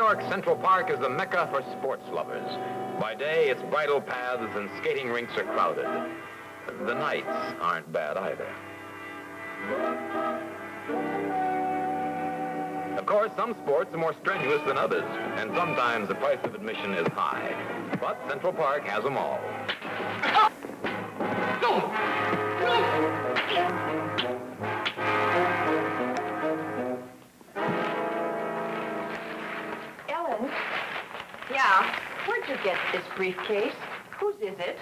York, Central Park is the mecca for sports lovers. By day, its bridle paths and skating rinks are crowded. The nights aren't bad either. Of course, some sports are more strenuous than others, and sometimes the price of admission is high. But Central Park has them all. Ellen? Yeah? Where'd you get this briefcase? Whose is it?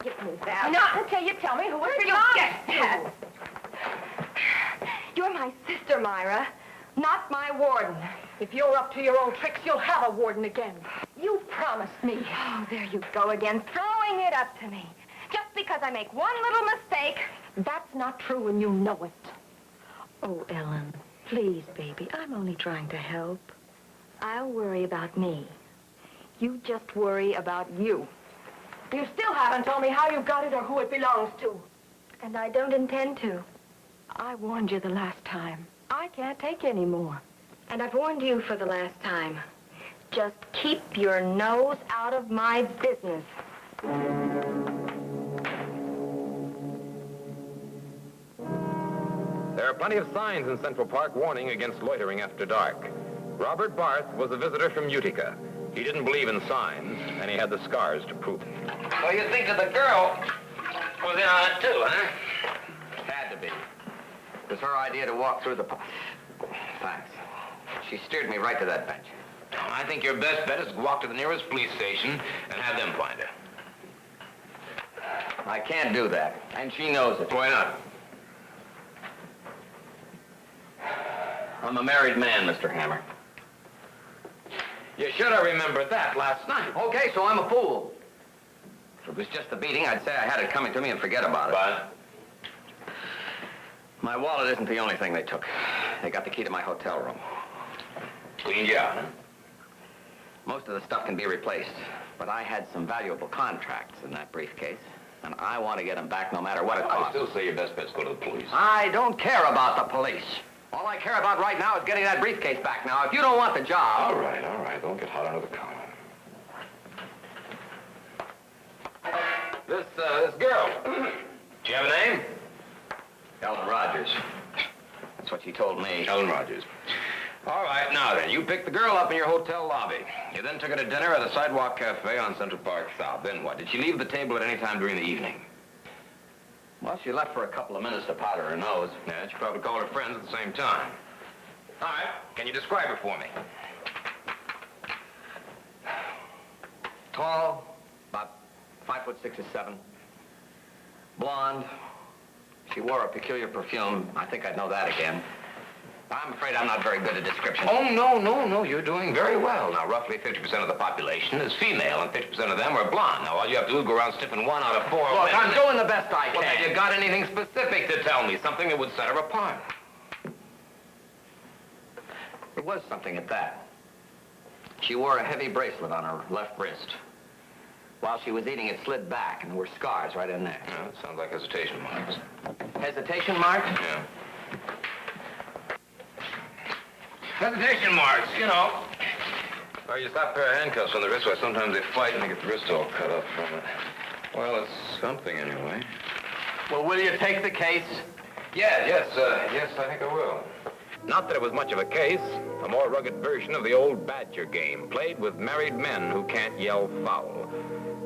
Give me that. Not until you tell me who it belongs to. You're my sister, Myra, not my warden. If you're up to your old tricks, you'll have a warden again. You promised me. Oh, there you go again, throwing it up to me. Just because I make one little mistake. That's not true, and you know it. Oh, Ellen, please, baby, I'm only trying to help. I'll worry about me. You just worry about you. You still haven't told me how you got it or who it belongs to. And I don't intend to. I warned you the last time. I can't take any more. And I've warned you for the last time. Just keep your nose out of my business. There are plenty of signs in Central Park warning against loitering after dark. Robert Barth was a visitor from Utica. He didn't believe in signs, and he had the scars to prove it. So you think that the girl was in on it too, huh? Had to be. It was her idea to walk through the... Thanks. She steered me right to that bench. I think your best bet is to walk to the nearest police station and have them find her. I can't do that, and she knows it. Why not? I'm a married man, Mr. Hammer. You should have remembered that last night. Okay, so I'm a fool. If it was just a beating, I'd say I had it coming to me and forget about it. But? My wallet isn't the only thing they took. They got the key to my hotel room. Cleaned you out, huh? Most of the stuff can be replaced, but I had some valuable contracts in that briefcase, and I want to get them back no matter what it costs. I still say your best bet's go to the police. I don't care about the police. All I care about right now is getting that briefcase back now. If you don't want the job... All right. Don't get hot under the collar. This girl, do you have a name? Ellen Rogers. That's what she told me. Ellen Rogers. All right, now then, you picked the girl up in your hotel lobby. You then took her to dinner at a sidewalk cafe on Central Park South. Then what? Did she leave the table at any time during the evening? Well, she left for a couple of minutes to powder her nose. Yeah, she probably called her friends at the same time. All right, can you describe her for me? Tall, about 5'6" or 7. Blonde. She wore a peculiar perfume. I think I'd know that again. I'm afraid I'm not very good at description. Oh, no. You're doing very well. Now, roughly 50% of the population is female, and 50% of them are blonde. Now, all you have to do is go around sniffing 1 out of 4 Look, I'm doing the best I can. Well, have you got anything specific to tell me? Something that would set her apart? There was something at that. She wore a heavy bracelet on her left wrist. While she was eating, it slid back, and there were scars right in there. Yeah, that sounds like hesitation marks. Hesitation marks? Yeah. Hesitation marks, you know. Well, you slap a pair of handcuffs on the wrist, why sometimes they fight and they get the wrist all cut up from it. Well, it's something anyway. Well, will you take the case? Yes, I think I will. Not that it was much of a case, a more rugged version of the old badger game, played with married men who can't yell foul.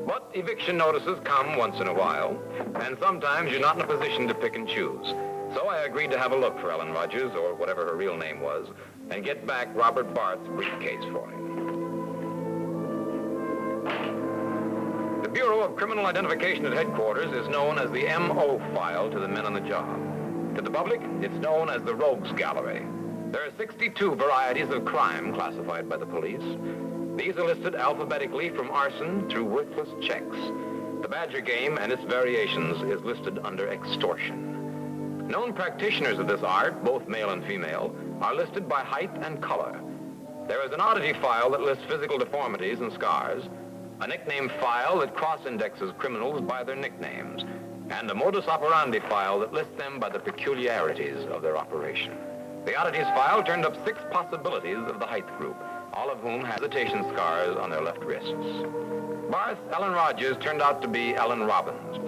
But eviction notices come once in a while, and sometimes you're not in a position to pick and choose. So I agreed to have a look for Ellen Rogers, or whatever her real name was, and get back Robert Barth's briefcase for him. The Bureau of Criminal Identification at headquarters is known as the MO file to the men on the job. To the public, it's known as the Rogues Gallery. There are 62 varieties of crime classified by the police. These are listed alphabetically from arson through worthless checks. The badger game and its variations is listed under extortion. Known practitioners of this art, both male and female, are listed by height and color. There is an oddity file that lists physical deformities and scars, a nickname file that cross-indexes criminals by their nicknames, and a modus operandi file that lists them by the peculiarities of their operation. The oddities file turned up 6 possibilities of the Height group, all of whom had hesitation scars on their left wrists. Barth, Ellen Rogers turned out to be Ellen Robbins.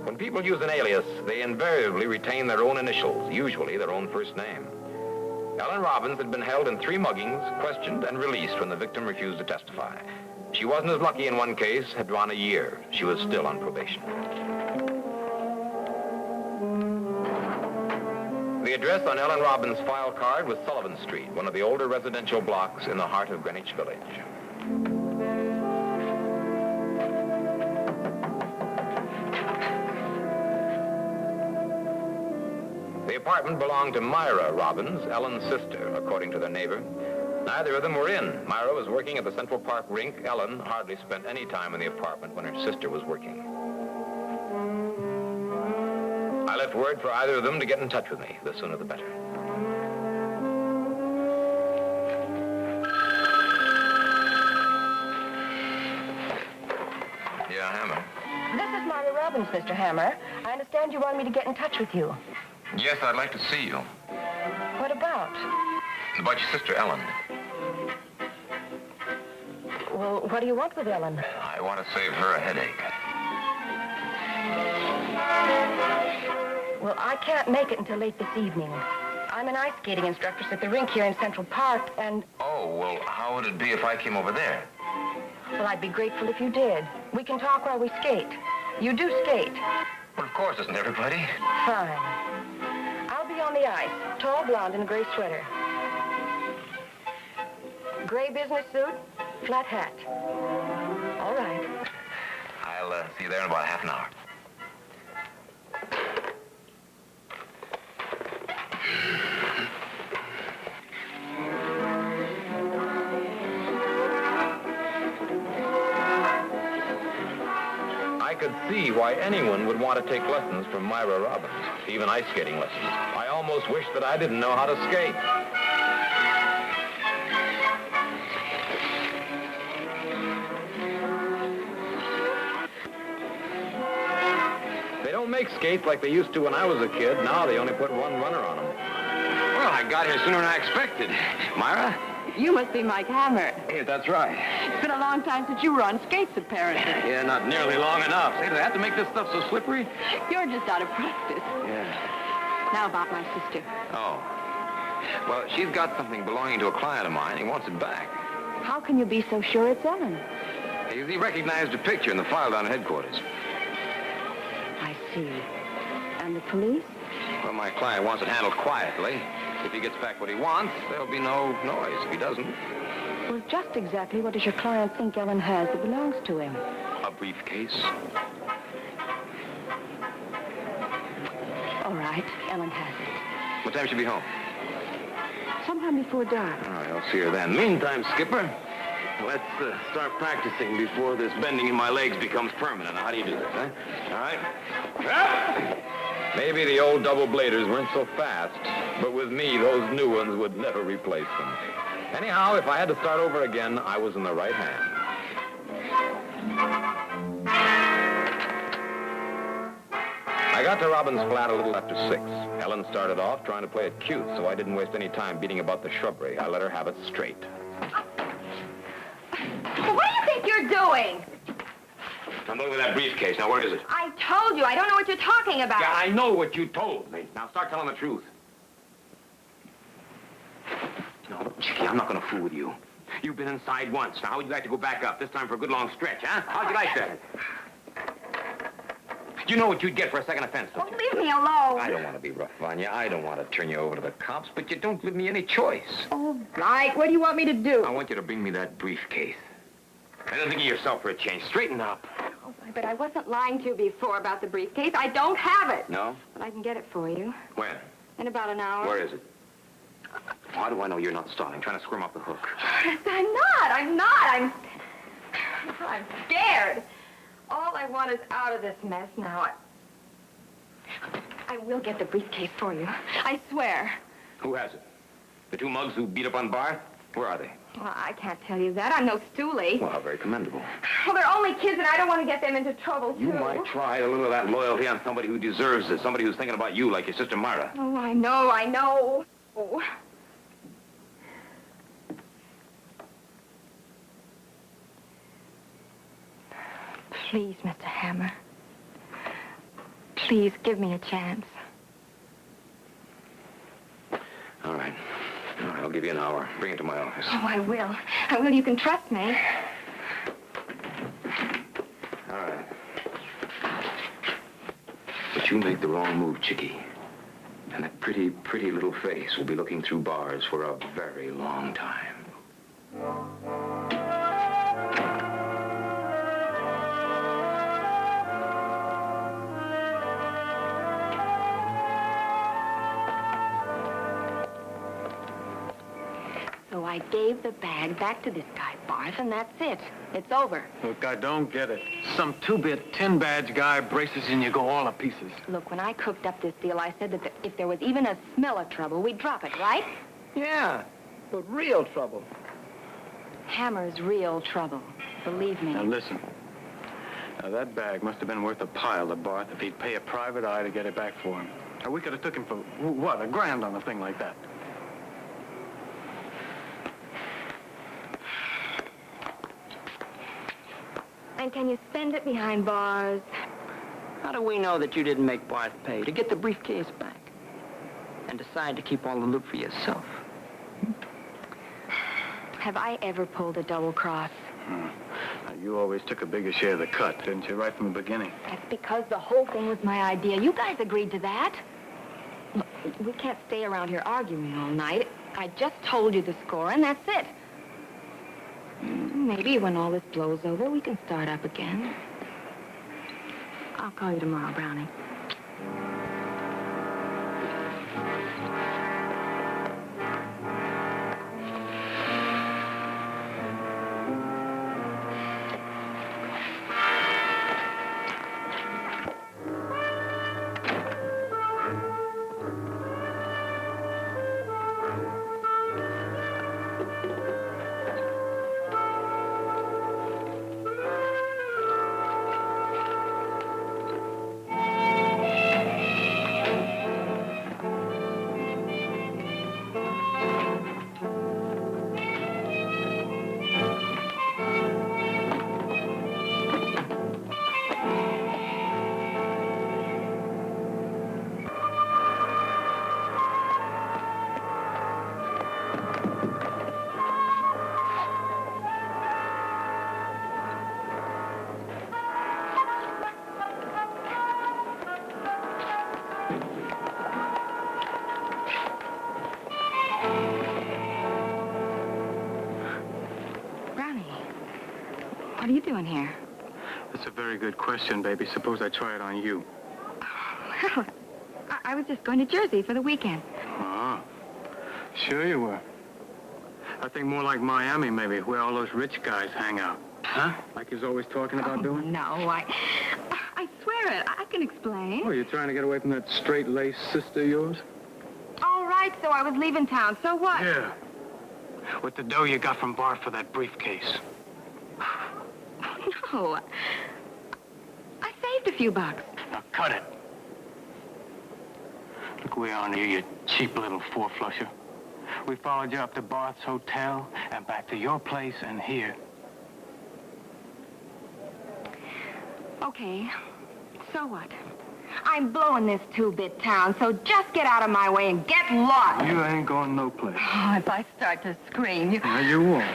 When people use an alias, they invariably retain their own initials, usually their own first name. Ellen Robbins had been held in 3 muggings, questioned, and released when the victim refused to testify. She wasn't as lucky in one case, had gone a year. She was still on probation. The address on Ellen Robbins' file card was Sullivan Street, one of the older residential blocks in the heart of Greenwich Village. The apartment belonged to Myra Robbins, Ellen's sister, according to their neighbor. Neither of them were in. Myra was working at the Central Park rink. Ellen hardly spent any time in the apartment when her sister was working. I left word for either of them to get in touch with me. The sooner the better. Yeah, Hammer. This is Myra Robbins, Mr. Hammer. I understand you want me to get in touch with you. Yes, I'd like to see you. What about? About your sister, Ellen. Well, what do you want with Ellen? I want to save her a headache. Well, I can't make it until late this evening. I'm an ice skating instructor at the rink here in Central Park, and... Oh, well, how would it be if I came over there? Well, I'd be grateful if you did. We can talk while we skate. You do skate. Well, of course, isn't everybody? Fine. I'll be on the ice, tall blonde in a gray sweater. Gray business suit, flat hat. All right. I'll see you there in about half an hour. I could see why anyone would want to take lessons from Myra Robbins, even ice skating lessons. I almost wish that I didn't know how to skate. They don't make skates like they used to when I was a kid. Now they only put one runner on them. Well, I got here sooner than I expected. Myra? You must be Mike Hammer. Yeah, that's right. It's been a long time since you were on skates, apparently. Yeah, not nearly long enough. Say, do they have to make this stuff so slippery? You're just out of practice. Yeah. Now about my sister. Oh. Well, she's got something belonging to a client of mine. He wants it back. How can you be so sure it's Ellen? He recognized a picture in the file down at headquarters. I see. And the police? Well, my client wants it handled quietly. If he gets back what he wants, there'll be no noise. If he doesn't... Well, just exactly what does your client think Ellen has that belongs to him? A briefcase. All right, Ellen has it. What time should she be home? Sometime before dark. All right, I'll see her then. Meantime, Skipper, let's start practicing before this bending in my legs becomes permanent. Now, how do you do this, huh? All right? Up! Maybe the old double-bladers weren't so fast, but with me, those new ones would never replace them. Anyhow, if I had to start over again, I was in the right hand. I got to Robin's flat a little after 6. Ellen started off trying to play it cute, so I didn't waste any time beating about the shrubbery. I let her have it straight. What do you think you're doing? I'm looking at that briefcase. Now, where is it? I told you, I don't know what you're talking about. Yeah, I know what you told me. Now, start telling the truth. No, look, Chicky, I'm not going to fool with you. You've been inside once. Now, how would you like to go back up, this time for a good long stretch, huh? How'd you like that? You know what you'd get for a second offense, don't you? Leave me alone. I don't want to be rough on you. I don't want to turn you over to the cops, but you don't give me any choice. Oh, Mike, what do you want me to do? I want you to bring me that briefcase. And then think of yourself for a change. Straighten up. Oh, but I wasn't lying to you before about the briefcase. I don't have it. No? But I can get it for you When? in about an hour. Where is it? How do I know you're not stalling, trying to squirm off the hook? I'm not. I'm scared. All I want is out of this mess now. I will get the briefcase for you. I swear. Who has it? The 2 mugs who beat up on Barth? Where are they? Well, I can't tell you that. I'm no stoolie. Well, how very commendable. Well, they're only kids, and I don't want to get them into trouble, too. You might try a little of that loyalty on somebody who deserves it, somebody who's thinking about you like your sister Myra. Oh, I know. Oh. Please, Mr. Hammer. Please, give me a chance. All right. All right, I'll give you an hour. Bring it to my office. Oh, I will. I will. You can trust me. All right. But you make the wrong move, Chickie. And that pretty, pretty little face will be looking through bars for a very long time. So I gave the bag back to this guy, Barth, and that's it. It's over. Look, I don't get it. Some two-bit, 10-badge guy braces and you go all to pieces. Look, when I cooked up this deal, I said that if there was even a smell of trouble, we'd drop it, right? Yeah, but real trouble. Hammer's real trouble. Believe me. Now, listen. Now, that bag must have been worth a pile to Barth if he'd pay a private eye to get it back for him. Now, we could have took him for, what, $1,000 on a thing like that. And can you spend it behind bars? How do we know that you didn't make Barth pay to get the briefcase back and decide to keep all the loot for yourself? Have I ever pulled a double cross? Now, you always took a bigger share of the cut, didn't you, right from the beginning? That's because the whole thing was my idea. You guys agreed to that. Look, we can't stay around here arguing all night. I just told you the score, and that's it. Maybe when all this blows over, we can start up again. I'll call you tomorrow, Brownie. What are you doing here? That's a very good question, baby. Suppose I try it on you. Well, I was just going to Jersey for the weekend. Oh, sure you were. I think more like Miami, maybe, where all those rich guys hang out. Huh? Like he's always talking about doing? No, I swear it. I can explain. Oh, you're trying to get away from that straight-laced sister of yours? All right, so I was leaving town. So what? Yeah. With the dough you got from Bart for that briefcase. No. I saved a few bucks. Now, cut it. Look where on here, you cheap little four-flusher. We followed you up to Barth's hotel and back to your place and here. Okay. So what? I'm blowing this two-bit town, so just get out of my way and get lost. You ain't going no place. Oh, if I start to scream, you... No, you won't.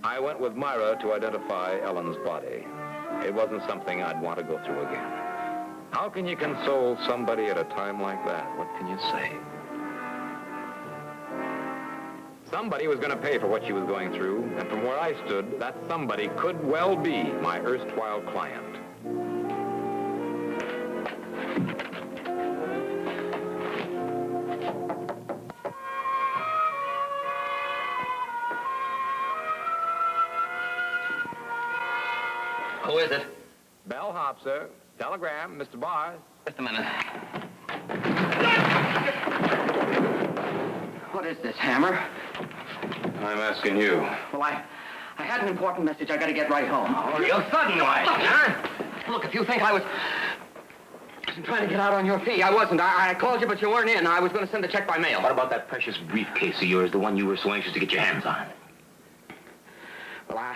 I went with Myra to identify Ellen's body. It wasn't something I'd want to go through again. How can you console somebody at a time like that? What can you say? Somebody was going to pay for what she was going through, and from where I stood, that somebody could well be my erstwhile client. Who is it? Bellhop, sir. Telegram, Mr. Barr. Just a minute. is this, Hammer? I'm asking you. Well, I had an important message. I got to get right home. Oh, real sudden, like, huh? Look, if you think I was trying to get out on your fee, I wasn't. I called you, but you weren't in. I was going to send the check by mail. What about that precious briefcase of yours, the one you were so anxious to get your hands on? Well,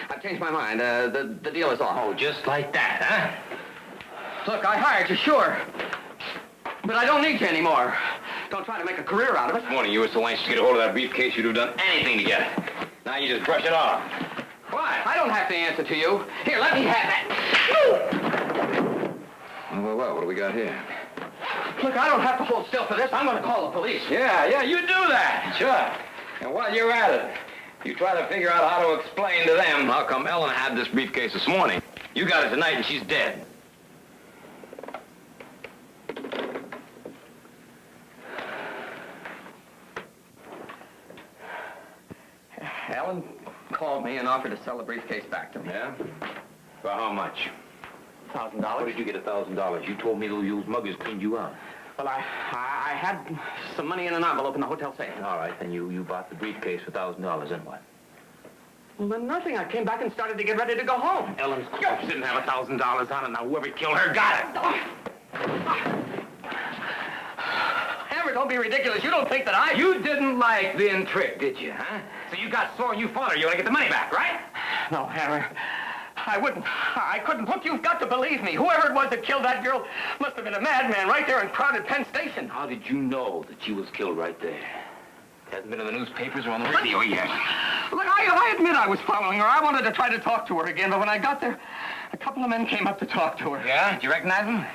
I've changed my mind. The deal is off. Oh, just like that, huh? Look, I hired you, sure. But I don't need you anymore. Don't try to make a career out of it. This morning you were so anxious to get a hold of that briefcase you'd have done anything to get it. Now you just brush it off. Why? I don't have to answer to you. Here, let me have that. Well, what do we got here? Look, I don't have to hold still for this. I'm going to call the police. Yeah, you do that. Sure. And while you're at it, you try to figure out how to explain to them how come Ellen had this briefcase this morning. You got it tonight and she's dead. Ellen called me and offered to sell the briefcase back to me. Yeah? For how much? $1,000. Where did you get $1,000? You told me those muggers cleaned you out. Well, I had some money in an envelope in the hotel safe. All right, then you bought the briefcase for $1,000, then what? Well, then nothing. I came back and started to get ready to go home. Ellen's corpse didn't have $1,000 on it. Now, whoever killed her got it. Hammer, don't be ridiculous. You don't think that I... You didn't like being tricked, did you, huh? So you got sore and you fought her. You want to get the money back, right? No, Hammer. I wouldn't. I couldn't. Look, you've got to believe me. Whoever it was that killed that girl must have been a madman right there in crowded Penn Station. How did you know that she was killed right there? It hasn't been in the newspapers or on the radio yet. Look, I admit I was following her. I wanted to try to talk to her again, but when I got there, a couple of men came up to talk to her. Yeah? Did you recognize them?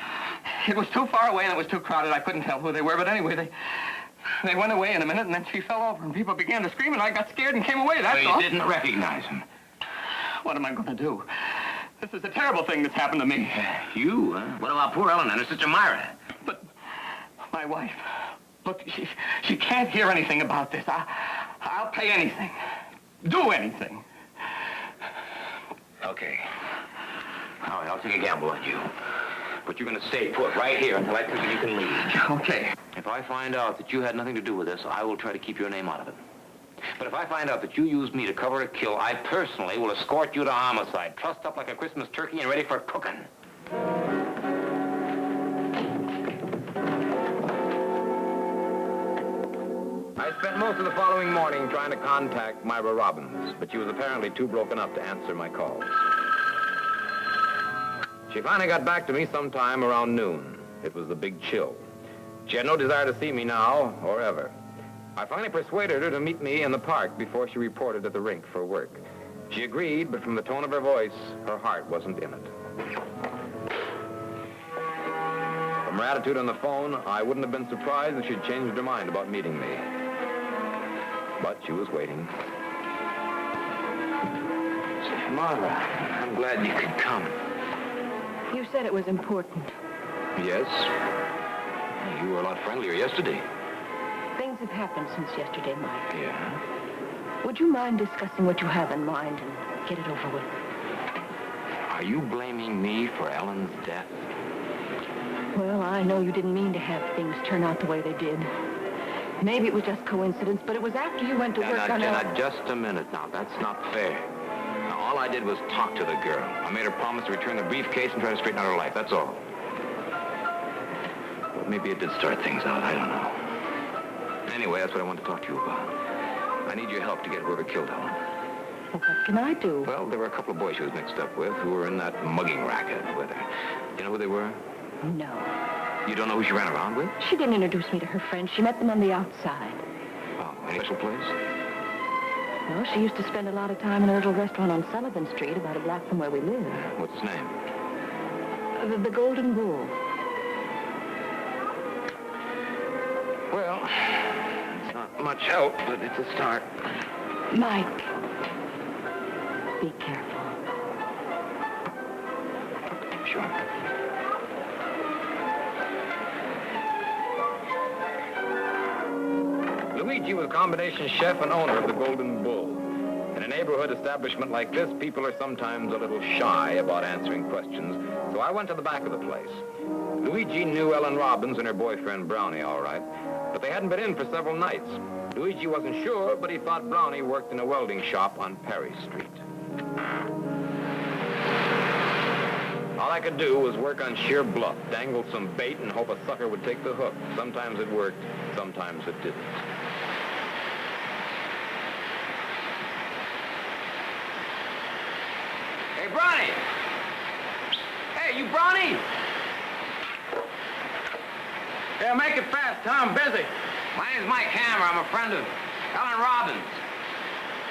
It was too far away and it was too crowded. I couldn't tell who they were, but anyway, they went away in a minute, and then she fell over, and people began to scream, and I got scared and came away, that's all. You didn't recognize him. What am I going to do? This is a terrible thing that's happened to me. You, huh? What about poor Ellen and her sister Myra? But my wife, look, she can't hear anything about this. I'll pay anything. Do anything. Okay. All right, I'll take a gamble on you. But you're going to stay put right here until I tell you can leave. Okay. If I find out that you had nothing to do with this, I will try to keep your name out of it. But if I find out that you used me to cover a kill, I personally will escort you to homicide, trussed up like a Christmas turkey and ready for cooking. I spent most of the following morning trying to contact Myra Robbins, but she was apparently too broken up to answer my calls. She finally got back to me sometime around noon. It was the big chill. She had no desire to see me now or ever. I finally persuaded her to meet me in the park before she reported at the rink for work. She agreed, but from the tone of her voice, her heart wasn't in it. From her attitude on the phone, I wouldn't have been surprised if she'd changed her mind about meeting me. But she was waiting. Marva, I'm glad you could come. You said it was important. Yes? You were a lot friendlier yesterday. Things have happened since yesterday, Mike. Yeah? Would you mind discussing what you have in mind and get it over with? Are you blaming me for Ellen's death? Well, I know you didn't mean to have things turn out the way they did. Maybe it was just coincidence, but it was after you went to work on Jenna, just a minute now. That's not fair. Now, all I did was talk to the girl. I made her promise to return the briefcase and try to straighten out her life. That's all. But maybe it did start things out. I don't know. Anyway, that's what I want to talk to you about. I need your help to get whoever killed Ellen. Well, what can I do? Well, there were a couple of boys she was mixed up with who were in that mugging racket with her. You know who they were? No. You don't know who she ran around with? She didn't introduce me to her friends. She met them on the outside. Oh, any special place? Well, she used to spend a lot of time in a little restaurant on Sullivan Street, about a block from where we live. What's his name? The Golden Bull. Well, it's not much help, but it's a start. Mike, be careful. Sure. Luigi was a combination chef and owner of the Golden Bull. In a neighborhood establishment like this, people are sometimes a little shy about answering questions, so I went to the back of the place. Luigi knew Ellen Robbins and her boyfriend Brownie all right, but they hadn't been in for several nights. Luigi wasn't sure, but he thought Brownie worked in a welding shop on Perry Street. All I could do was work on sheer bluff, dangle some bait and hope a sucker would take the hook. Sometimes it worked, sometimes it didn't. Hey, Brownie! Hey, you Brownie! Yeah, make it fast, Tom. I'm busy. My name's Mike Hammer. I'm a friend of Ellen Robbins.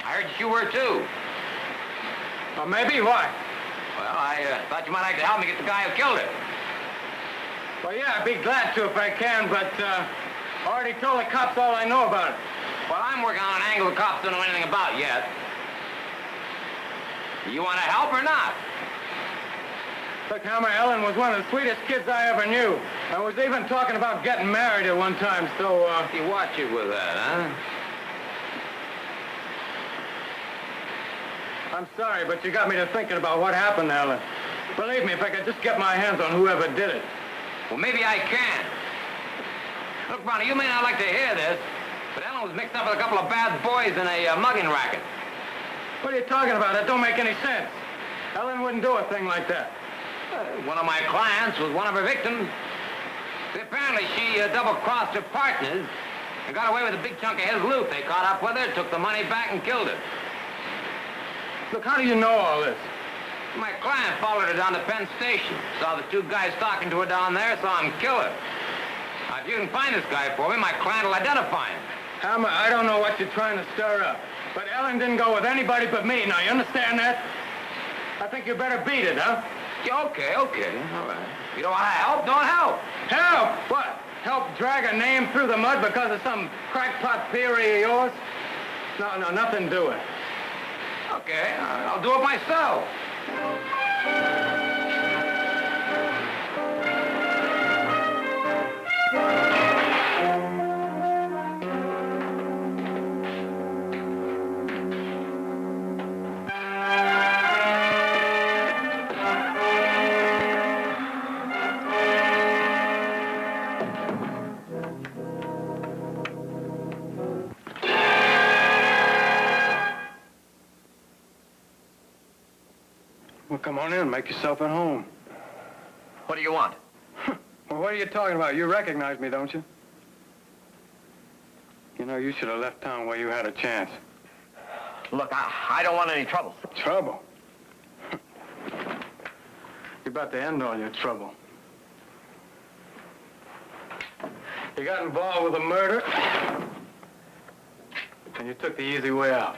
I heard you were, too. Well, maybe. Why? Well, I thought you might like to help me get the guy who killed her. Well, yeah, I'd be glad to if I can, but I already told the cops all I know about it. Well, I'm working on an angle the cops don't know anything about yet. You want to help or not? Look, Hammer, Ellen was one of the sweetest kids I ever knew. I was even talking about getting married at one time, so, You watch it with that, huh? I'm sorry, but you got me to thinking about what happened to Ellen. Believe me, if I could just get my hands on whoever did it. Well, maybe I can. Look, Brownie, you may not like to hear this, but Ellen was mixed up with a couple of bad boys in a mugging racket. What are you talking about? That don't make any sense. Ellen wouldn't do a thing like that. One of my clients was one of her victims. Apparently, she double-crossed her partners and got away with a big chunk of his loot. They caught up with her, took the money back, and killed her. Look, how do you know all this? My client followed her down to Penn Station. Saw the two guys talking to her down there, saw him kill her. Now, if you can find this guy for me, my client will identify him. Hammer, I don't know what you're trying to stir up, but Ellen didn't go with anybody but me. Now, you understand that? I think you better beat it, huh? Okay, all right. You don't want to help, don't help. Help? What? Help drag a name through the mud because of some crackpot theory of yours? No, nothing doing. Okay, I'll do it myself. Well, come on in. Make yourself at home. What do you want? Well, what are you talking about? You recognize me, don't you? You know, you should have left town while you had a chance. Look, I don't want any trouble. Trouble? You're about to end all your trouble. You got involved with a murder, and you took the easy way out.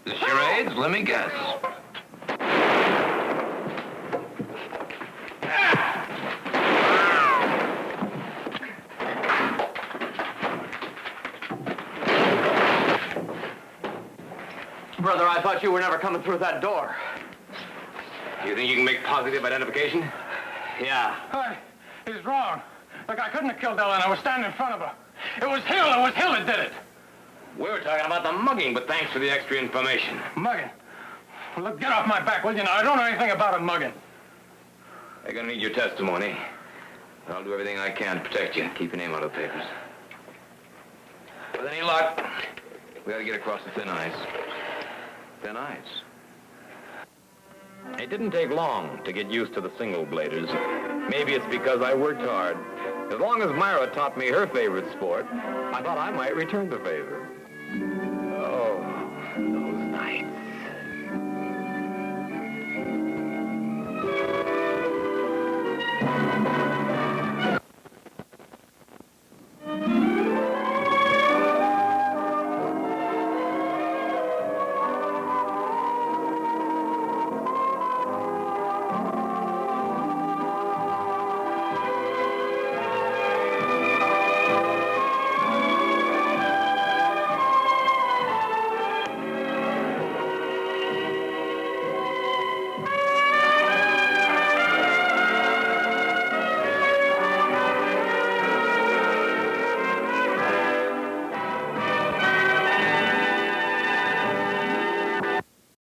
The charades? Let me guess. Brother, I thought you were never coming through that door. You think you can make positive identification? Yeah. Hey, he's wrong. Look, I couldn't have killed Ellen. I was standing in front of her. It was Hill that did it. We were talking about the mugging, but thanks for the extra information. Mugging? Well, look, get off my back, will you? Now, I don't know anything about a mugging. They're gonna need your testimony. I'll do everything I can to protect you. Keep your name out of the papers. With any luck, we gotta get across the thin ice. Thin ice? It didn't take long to get used to the single-bladers. Maybe it's because I worked hard. As long as Myra taught me her favorite sport, I thought I might return the favor.